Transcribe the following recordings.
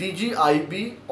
DGIB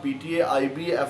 PTA, IB,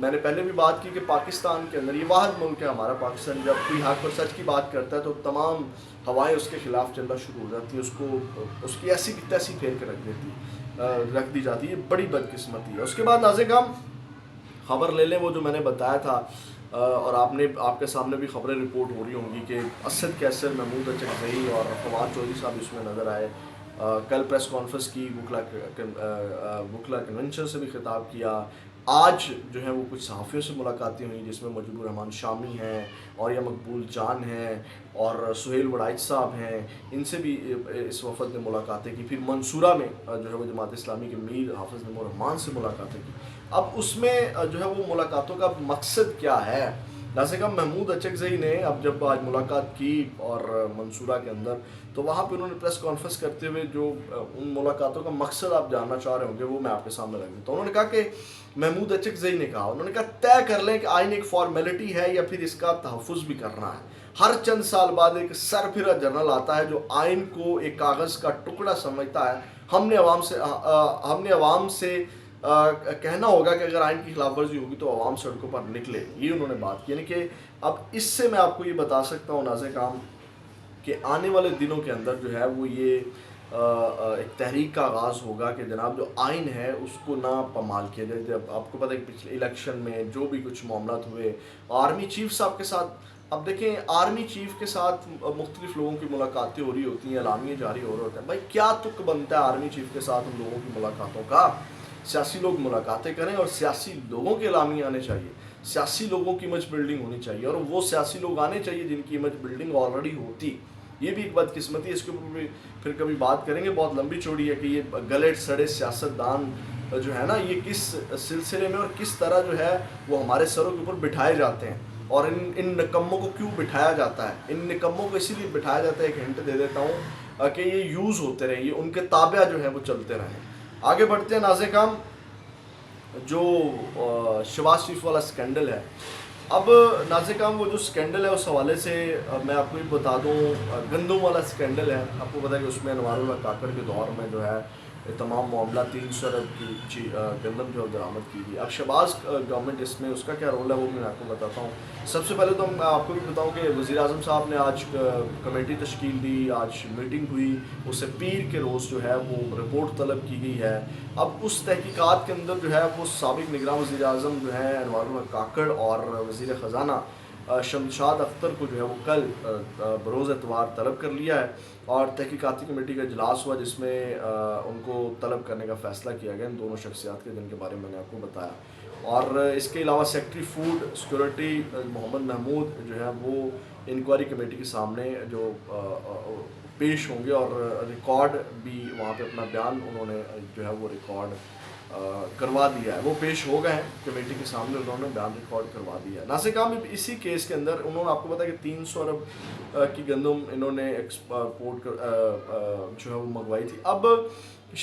میں نے پہلے بھی بات کی کہ پاکستان کے اندر یہ واحد ملک ہے ہمارا پاکستان، جب کوئی حق اور سچ کی بات کرتا ہے تو تمام ہوائیں اس کے خلاف چلنا شروع ہو جاتی ہیں، اس کی ایسی کی تیسی پھیر کے رکھ دی جاتی ہے، بڑی بدقسمتی ہے۔ اس کے بعد ناظرین ہم خبر لے لیں وہ جو میں نے بتایا تھا، اور آپ کے سامنے بھی خبریں رپورٹ ہو رہی ہوں گی کہ اسد کیسر، محمود اچکزئی اور فواد چودھری صاحب اس میں نظر آئے۔ کل پریس کانفرنس کی، وکلا کنونشن سے بھی خطاب کیا۔ آج جو ہے وہ کچھ صحافیوں سے ملاقاتیں ہوئیں جس میں مجیب الرحمان شامی ہیں اور یا مقبول جان ہیں اور سہیل وڑائچ صاحب ہیں، ان سے بھی اس وفد نے ملاقاتیں کی۔ پھر منصورہ میں جو ہے وہ جماعت اسلامی کے میر حافظ نعیم الرحمان سے ملاقاتیں کی۔ اب اس میں جو ہے وہ ملاقاتوں کا مقصد کیا ہے؟ جیسے کہ محمود اچکزئی نے اب جب آج ملاقات کی اور منصورہ کے اندر، تو وہاں پہ انہوں نے پریس کانفرنس کرتے ہوئے جو ان ملاقاتوں کا مقصد آپ جاننا چاہ رہے ہوں گے وہ میں آپ کے سامنے رکھ دیتا ہوں۔ انہوں نے کہا کہ محمود اچکزئی نے کہا، انہوں نے کہا طے کر لیں کہ آئین ایک فارمیلٹی ہے یا پھر اس کا تحفظ بھی کرنا ہے۔ ہر چند سال بعد ایک سربراہ جنرل آتا ہے جو آئین کو ایک کاغذ کا ٹکڑا سمجھتا ہے۔ ہم نے عوام سے کہنا ہوگا کہ اگر آئین کی خلاف ورزی ہوگی تو عوام سڑکوں پر نکلے، یہ انہوں نے بات کی۔ یعنی کہ اب اس سے میں آپ کو یہ بتا سکتا ہوں ناظر کرام کہ آنے والے دنوں کے اندر جو ہے وہ یہ ایک تحریک کا آغاز ہوگا کہ جناب جو آئین ہے اس کو نہ پامال کیا جائے۔ جب آپ کو پتہ ہے کہ پچھلے الیکشن میں جو بھی کچھ معاملات ہوئے آرمی چیف صاحب کے ساتھ، اب دیکھیں آرمی چیف کے ساتھ مختلف لوگوں کی ملاقاتیں ہو رہی ہوتی ہیں، اعلامیے جاری ہو رہے ہوتے ہیں۔ بھائی کیا تک بنتا ہے آرمی چیف کے ساتھ ان لوگوں کی ملاقاتوں کا؟ سیاسی لوگ ملاقاتیں کریں اور سیاسی لوگوں کے اعلامیے آنے چاہیے، سیاسی لوگوں کی امیج بلڈنگ ہونی چاہیے، اور وہ سیاسی لوگ آنے چاہیے جن کی امیج بلڈنگ آلریڈی ہوتی۔ یہ بھی ایک بدقسمتی ہے، اس کے اوپر بھی پھر کبھی بات کریں گے، بہت لمبی چوڑی ہے کہ یہ گلے سڑے سیاستدان جو ہے نا یہ کس سلسلے میں اور کس طرح جو ہے وہ ہمارے سروں کے اوپر بٹھائے جاتے ہیں، اور ان نکموں کو کیوں بٹھایا جاتا ہے؟ ان نکموں کو اسی لیے بٹھایا جاتا ہے، ایک ہنٹ دے دیتا ہوں کہ یہ یوز ہوتے رہیں، یہ ان کے تابع جو ہے وہ چلتے رہیں۔ آگے بڑھتے ہیں ناظرین کرام، جو شہباز شریف والا سکینڈل ہے، اب ناظرین کرام وہ جو سکینڈل ہے اس حوالے سے میں آپ کو یہ بتا دوں، گندم والا سکینڈل ہے، آپ کو پتا ہے کہ اس میں انوار اللہ کاکڑ کے دور میں جو ہے تمام معاملہ 300 ارب کی گندم جو درآمد کی گئی۔ اب شہباز گورنمنٹ اس میں اس کا کیا رول ہے وہ میں آپ کو بتاتا ہوں۔ سب سے پہلے تو میں آپ کو بھی بتاؤں کہ وزیر اعظم صاحب نے آج کمیٹی تشکیل دی، آج میٹنگ ہوئی، اس سے پیر کے روز جو ہے وہ رپورٹ طلب کی گئی ہے۔ اب اس تحقیقات کے اندر جو ہے وہ سابق نگراں وزیر اعظم جو ہے انوار اللہ کاکڑ اور وزیر خزانہ شمشاد اختر کو جو ہے وہ کل بروز اتوار طلب کر لیا ہے، اور تحقیقاتی کمیٹی کا اجلاس ہوا جس میں ان کو طلب کرنے کا فیصلہ کیا گیا، ان دونوں شخصیات کے جن کے بارے میں نے آپ کو بتایا۔ اور اس کے علاوہ سیکٹری فوڈ سیکورٹی محمد محمود جو ہے وہ انکوائری کمیٹی کے سامنے جو پیش ہوں گے، اور ریکارڈ بھی وہاں پہ اپنا بیان انہوں نے جو ہے وہ ریکارڈ کروا دیا ہے، وہ پیش ہو گئے ہیں کمیٹی کے سامنے، انہوں نے بیان ریکارڈ کروا دیا ہے۔ ناظرین کرام اسی کیس کے اندر انہوں نے آپ کو پتا ہے کہ 300 ارب کی گندم انہوں نے ایکسپورٹ جو ہے وہ منگوائی تھی۔ اب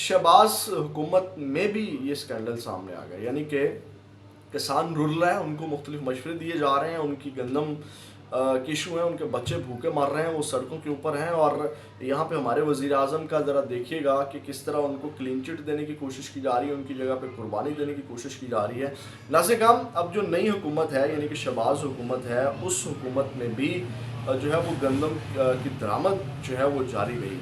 شہباز حکومت میں بھی یہ سکینڈل سامنے آ گیا، یعنی کہ کسان رل رہے ہیں، ان کو مختلف مشورے دیے جا رہے ہیں، ان کی گندم کی ایشو ہیں، ان کے بچے بھوکے مر رہے ہیں، وہ سڑکوں کے اوپر ہیں، اور یہاں پہ ہمارے وزیر اعظم کا ذرا دیکھیے گا کہ کس طرح ان کو کلین چٹ دینے کی کوشش کی جا رہی ہے، ان کی جگہ پہ قربانی دینے کی کوشش کی جا رہی ہے۔ ناظرین کرام اب جو نئی حکومت ہے یعنی کہ شہباز حکومت ہے، اس حکومت میں بھی جو ہے وہ گندم کی درآمد جو ہے وہ جاری رہی۔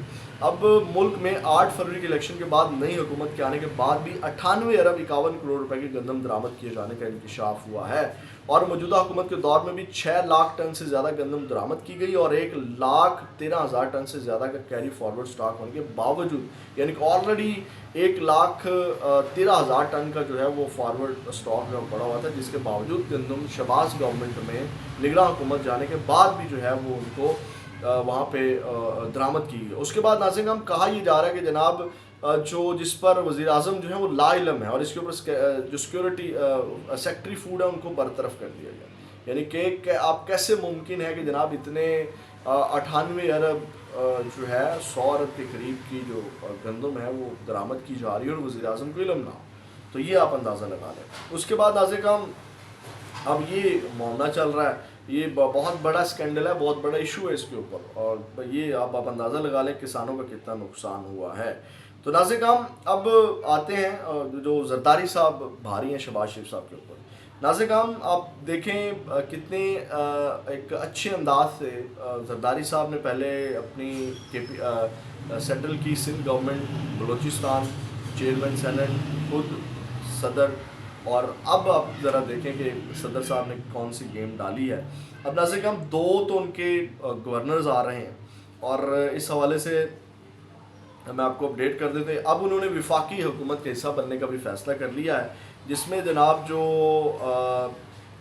اب ملک میں 8 فروری کے الیکشن کے بعد نئی حکومت کے آنے کے بعد بھی 98 ارب 51 کروڑ روپے کی گندم درآمد کیے جانے کا انکشاف ہوا ہے، اور موجودہ حکومت کے دور میں بھی 6 لاکھ ٹن سے زیادہ گندم درآمد کی گئی، اور 1,13,000 ٹن سے زیادہ کا کیری فارورڈ سٹاک ہونے کے باوجود، یعنی کہ آلریڈی 1,13,000 ٹن کا جو ہے وہ فارورڈ سٹاک میں پڑا ہوا تھا، جس کے باوجود گندم شہباز گورنمنٹ میں نگراں حکومت جانے کے بعد بھی جو ہے وہ ان کو وہاں پہ درآمد کی گئی۔ اس کے بعد ناظرین ہم کہا یہ جا رہا ہے کہ جناب جس پر وزیر اعظم جو ہے وہ لا علم ہے، اور اس کے اوپر جو سیکورٹی سیکٹری فوڈ ہے ان کو برطرف کر دیا گیا، یعنی کہ آپ کیسے ممکن ہے کہ جناب اتنے 98 ارب جو ہے 100 ارب کے قریب کی جو گندم ہے وہ درآمد کی جا رہی ہے اور وزیر اعظم کو علم نہ ہو، تو یہ آپ اندازہ لگا لیں۔ اس کے بعد ناظرین ہم اب یہ معاملہ چل رہا ہے، یہ بہت بڑا سکینڈل ہے، بہت بڑا ایشو ہے اس کے اوپر، اور یہ آپ اندازہ لگا لیں کسانوں کا کتنا نقصان ہوا ہے۔ تو ناظرین کرام اب آتے ہیں جو زرداری صاحب بھاری ہیں شہباز شریف صاحب کے اوپر۔ ناظرین کرام آپ دیکھیں کتنے ایک اچھے انداز سے زرداری صاحب نے پہلے اپنی سینٹرل کی Sindh government Balochistan chairman senate خود صدر، اور اب آپ ذرا دیکھیں کہ صدر صاحب نے کون سی گیم ڈالی ہے. اب ناظرین کرام دو تو ان کے گورنرز آ رہے ہیں، اور اس حوالے سے میں آپ کو اپڈیٹ کر دیتے ہیں. اب انہوں نے وفاقی حکومت کا حصہ بننے کا بھی فیصلہ کر لیا ہے، جس میں جناب جو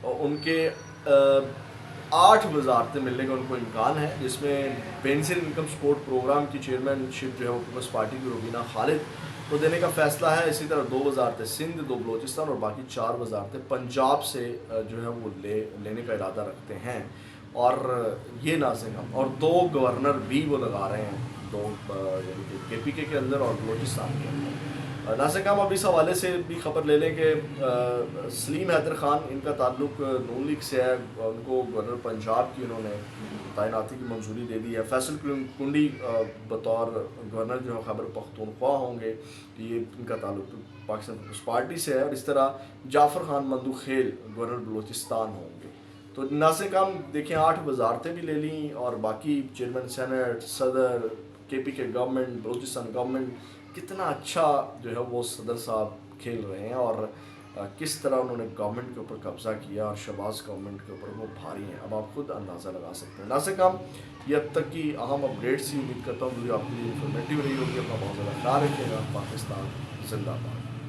ان کے 8 وزارتیں ملنے کا ان کو امکان ہے، جس میں پینشن انکم سپورٹ پروگرام کی چیئرمین شپ جو ہے وہ پیپلز پارٹی کی روبینہ خالد کو دینے کا فیصلہ ہے. اسی طرح 2 وزارتیں سندھ، 2 بلوچستان اور باقی 4 وزارتیں پنجاب سے جو ہے وہ لینے کا ارادہ رکھتے ہیں. اور یہ ناظرین اور 2 گورنر بھی وہ لگا رہے ہیں، 2 یعنی کہ کے پی کے اندر اور بلوچستان کے اندر. ناظرین کرام اب اس حوالے سے بھی خبر لے لیں کہ سلیم حیدر خان، ان کا تعلق نون لیگ سے ہے، ان کو گورنر پنجاب کی انہوں نے تعیناتی کی منظوری دے دی ہے. فیصل کنڈی بطور گورنر جو ہے خیبر پختونخوا ہوں گے، یہ ان کا تعلق پاکستان پیپلز پارٹی سے ہے. اور اس طرح جعفر خان مندوخیل گورنر بلوچستان ہوں گے. تو ناظرین کرام دیکھیں 8 وزارتیں بھی لے لیں، اور باقی چیئرمین سینٹ، صدر، کے پی کے گورنمنٹ، بلوچستان گورنمنٹ، کتنا اچھا جو ہے وہ صدر صاحب کھیل رہے ہیں، اور کس طرح انہوں نے گورنمنٹ کے اوپر قبضہ کیا، اور شہباز گورنمنٹ کے اوپر وہ بھاری ہیں. اب آپ خود اندازہ لگا سکتے ہیں. ناظرین کرام یہ اب تک کی اہم اپڈیٹس ہی، امید کرتا ہوں ویڈیو آپ کے لیے انفارمیٹیو رہی ہوگی. اپنا بہت زیادہ خیال رکھیے گا. پاکستان زندہ باد.